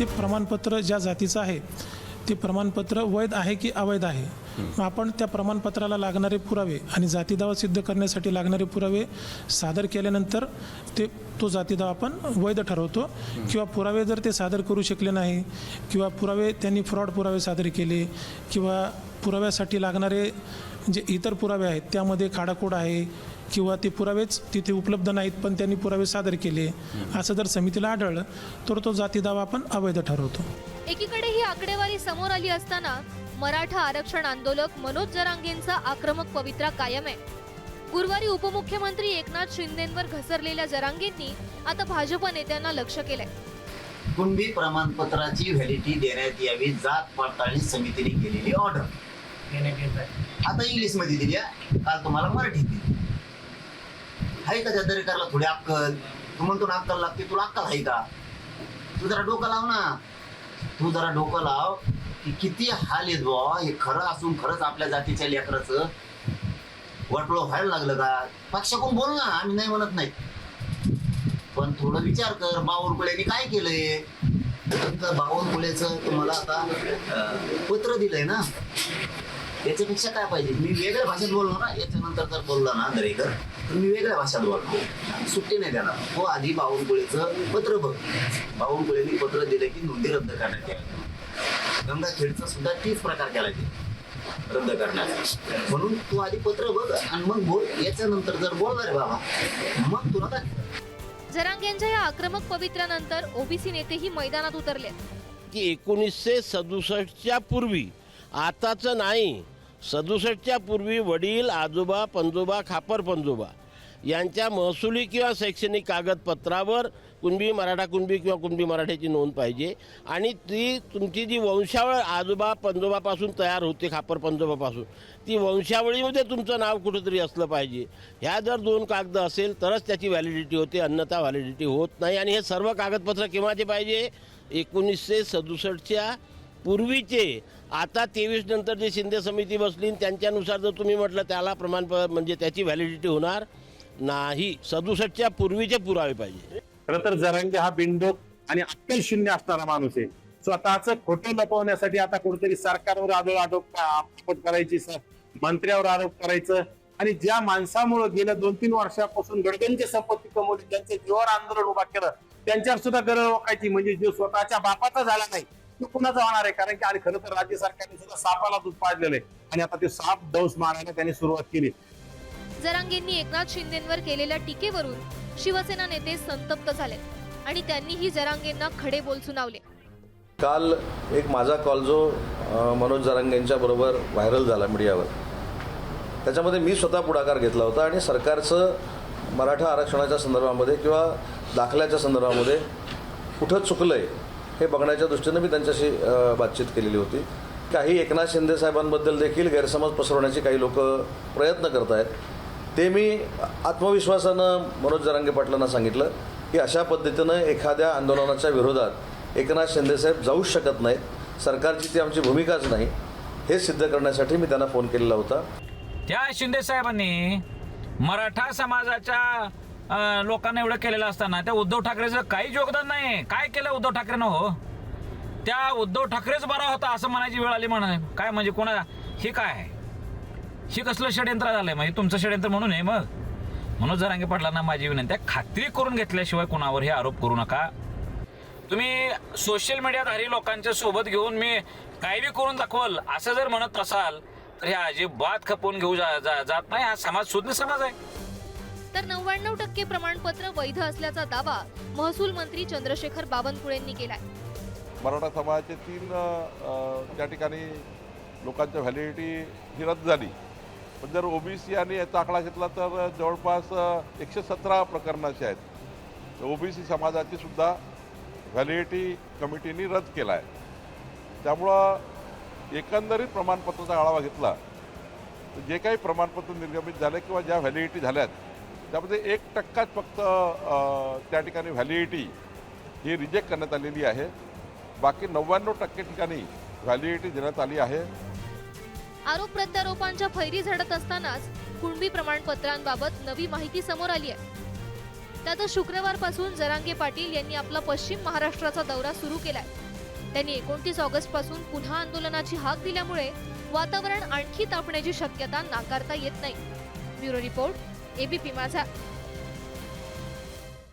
ते प्रमाणपत्र ज्या जातीचं आहे ते प्रमाणपत्र वैध आहे की अवैध आहे. मग आपण त्या प्रमाणपत्राला लागणारे पुरावे आणि जाती दावा सिद्ध करण्यासाठी लागणारे पुरावे सादर केल्यानंतर तो जाती दावा आपण वैध ठरवतो. किंवा पुरावे जर ते सादर करू शकले नाही किंवा पुरावे त्यांनी फ्रॉड पुरावे सादर केले किंवा पुराव्यासाठी लागणारे जे इतर पुरावे आहेत त्यामध्ये खाडाखोड आहे किंवा ते पुरावेच तिथे उपलब्ध नाहीत पण त्यांनी पुरावे सादर केले असं जर समितीला आढळलं तर तो जाती दावा आपण अवैध ठरवतो. एकीकडे ही आकडेवारी समोर आली असताना मराठा आरक्षण आंदोलक मनोज जरांगेंचा आक्रमक पवित्रा कायम आहे. गुरुवारी उपमुख्यमंत्री एकनाथ शिंदेंवर घसरलेल्या जरांगेंनी आता भाजप नेत्यांना लक्ष केलंय. कुणबी प्रमाणपत्राची व्हॅलिडिटी देण्यात यावी जात पडताळणी समितीने केलेली ऑर्डर आता इंग्लिश मध्ये दिली, काल तुम्हाला मराठीत दिली. आहे का त्या दरेकरला थोडी अक्कल? तू म्हणतो ना अक्कल लागते, तुला अक्कल आहे का? तू जरा डोकं लाव ना, तू जरा डोकं लाव की किती हाल येत बुवा. हे खरं असून खरंच आपल्या जातीच्या लेकराचं वाटोळं व्हायला लागलं का? पक्षाकडून बोल ना, आम्ही नाही म्हणत नाही, पण थोडं विचार कर. बावनकुळेने काय केलंय? बावनकुळेचं तुम्हाला आता पत्र दिलंय ना, याच्यापेक्षा काय पाहिजे? मी वेगळ्या भाषेत बोललो ना, याच्यानंतर जर बोलला ना दरेकर तर मी वेगळ्या भाषेत बोललो, सुट्टी नाही देणार. हो, आधी बावनकुळेचं पत्र बघ. बावनकुळेने पत्र दिलं की नोंदी रद्द करण्यात यावी. गंगाखेडचा सुद्धा तीच प्रकार केला ते रद्द करण्याचा. म्हणून तू आधी पत्र बघ आणि मग बोल. याच्यानंतर जर बोलणार आहे बाबा मग तुला काय. जरांगेंच्या या आक्रमक पवित्र्यानंतर ओबीसी नेतेही मैदानात उतरले की 1967च्या पूर्वी, आताचं नाही, 67च्या पूर्वी वडील, आजोबा, पंजोबा, खापर पंजोबा यांच्या महसुली किंवा शैक्षणिक कागदपत्रावर कुणबी मराठा कुणबी किंवा कुणबी मराठ्याची नोंद पाहिजे. आणि ती तुमची जी वंशावळ आजोबा पंजोबापासून तयार होते, खापर पंजोबापासून, ती वंशावळीमध्ये तुमचं नाव कुठंतरी असलं पाहिजे. ह्या जर 2 कागद असेल तरच त्याची व्हॅलिडिटी होते, अन्यथा व्हॅलिडिटी होत नाही. आणि हे सर्व कागदपत्र केव्हाचे पाहिजे? 1967च्या पूर्वीचे. आता 23 नंतर जे शिंदे समिती बसली त्यांच्यानुसार जर तुम्ही म्हटलं त्याला म्हणजे त्याची व्हॅलिडिटी होणार नाही. 67च्या पूर्वीचे पुरावे पाहिजे. खरं तर जरांगे हा बिनडोक आणि अक्कल शून्य असणारा माणूस आहे. स्वतःचं खोटं लपवण्यासाठी आता कुठेतरी सरकारवर आरोप करायची, मंत्र्यावर आरोप करायचं. आणि ज्या माणसामुळे गेल्या 2-3 वर्षापासून गडगंज संपत्ती कमवली, ज्यांचे जीवावर आंदोलन उभा केलं, त्यांच्यावर सुद्धा गरज ओळखायची. म्हणजे जो स्वतःच्या बापाचा झाला नाही तो कुणाचा होणार आहे? कारण की आणि खरं तर राज्य सरकारने सुद्धा सापाला दूध पाजलेलं आहे आणि आता ते साप डौस मारायला त्यांनी सुरुवात केली. जरांगेंनी एकनाथ शिंदेंवर केलेल्या टीकेवरून शिवसेना नेते संतप्त झाले आणि त्यांनीही जरांगेंना खडे बोल सुनावले. काल एक माझा कॉल जो मनोज जरांगेंच्या बरोबर व्हायरल झाला मीडियावर, त्याच्यामध्ये मी स्वतः पुढाकार घेतला होता आणि सरकारचं मराठा आरक्षणाच्या संदर्भामध्ये किंवा दाखल्याच्या संदर्भामध्ये कुठं चुकलंय हे बघण्याच्या दृष्टीनं मी त्यांच्याशी बातचीत केलेली होती. काही एकनाथ शिंदे साहेबांबद्दल देखील गैरसमज पसरवण्याचे काही लोक प्रयत्न करत आहेत. ते मी आत्मविश्वासानं मनोज जरांगे पाटलांना सांगितलं की अशा पद्धतीनं एखाद्या आंदोलनाच्या विरोधात एकनाथ शिंदेसाहेब जाऊच शकत नाहीत. सरकारची ती आमची भूमिकाच नाही, हे सिद्ध करण्यासाठी मी त्यांना फोन केलेला होता. त्या शिंदेसाहेबांनी मराठा समाजाच्या लोकांना एवढं केलेलं असताना त्या उद्धव ठाकरेचं काहीच योगदान नाही. काय केलं उद्धव ठाकरेनं? हो, त्या उद्धव ठाकरेच बरा होता असं म्हणायची वेळ आली. म्हणा काय म्हणजे कोणा हे काय आहे? हे कसलं षडयंत्र झालंय? म्हणजे तुमचं षडयंत्र म्हणून आहे. मग मनोज जरांगे पाटलांना माझी विनंती आहे, खात्री करून घेतल्याशिवाय कोणावर हे आरोप करू नका. तुम्ही सोशल मीडियाधारी लोकांच्या सोबत घेऊन मी काही बी करून दाखवल असं जर म्हणत असाल तर हे अजिबात खपवून घेऊ जात नाही. हा समाज शुद्ध समाज आहे. तर 99% प्रमाणपत्र वैध असल्याचा दावा महसूल मंत्री चंद्रशेखर बावनकुळेंनी केलाय. मराठा समाजाचे 3 त्या ठिकाणी लोकांच्या व्हॅलिडिटी ही रद्द झाली. पण जर ओबीसी आणि याचा आकडा घेतला तर जवळपास 117 प्रकरणाचे आहेत. ओबीसी समाजाची सुद्धा व्हॅलिडिटी कमिटीने रद्द केला आहे. त्यामुळं एकंदरीत प्रमाणपत्राचा आढावा घेतला तर जे काही प्रमाणपत्र निर्गमित झाले किंवा ज्या व्हॅलिडिटी झाल्यात त्यामध्ये 1% फक्त त्या ठिकाणी व्हॅलिडिटी ही रिजेक्ट करण्यात आलेली आहे. बाकी 99% ठिकाणी व्हॅलिडिटी देण्यात आली आहे. आरोप प्रत्यारोपांच्या फैरी झडत असतानाच कुणबी प्रमाणपत्रांबाबत नवी माहिती समोर आली आहे. त्यातच शुक्रवारपासून जरांगे पाटील यांनी आपला पश्चिम महाराष्ट्राचा दौरा सुरू केलाय. त्यांनी 29 ऑगस्ट पासून पुन्हा आंदोलनाची हाक दिल्यामुळे वातावरण आणखी तापण्याची शक्यता नाकारता येत नाही. ब्युरो रिपोर्ट, एबीपी माझा.